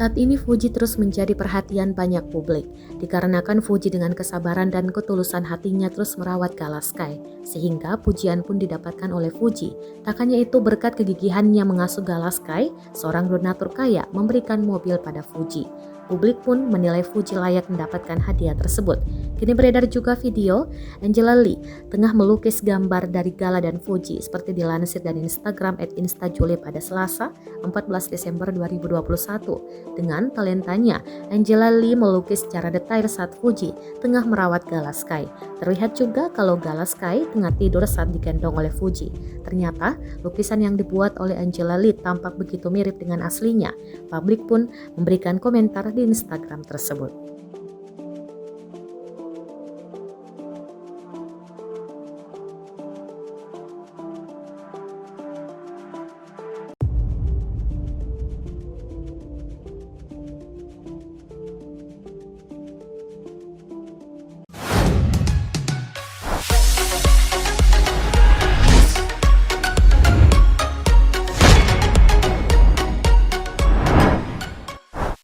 Saat ini Fuji terus menjadi perhatian banyak publik, dikarenakan Fuji dengan kesabaran dan ketulusan hatinya terus merawat Galaskai, sehingga pujian pun didapatkan oleh Fuji. Tak hanya itu, berkat kegigihannya mengasuh Galaskai, seorang donatur kaya memberikan mobil pada Fuji. Publik pun menilai Fuji layak mendapatkan hadiah tersebut. Kini beredar juga video Angela Lee tengah melukis gambar dari Gala dan Fuji seperti dilansir dari Instagram @instajule pada Selasa 14 Desember 2021. Dengan talentanya, Angela Lee melukis secara detail saat Fuji tengah merawat Galaskai. Terlihat juga kalau Galaskai tengah tidur saat digendong oleh Fuji. Ternyata lukisan yang dibuat oleh Angela Lee tampak begitu mirip dengan aslinya. Publik pun memberikan komentar di Instagram tersebut.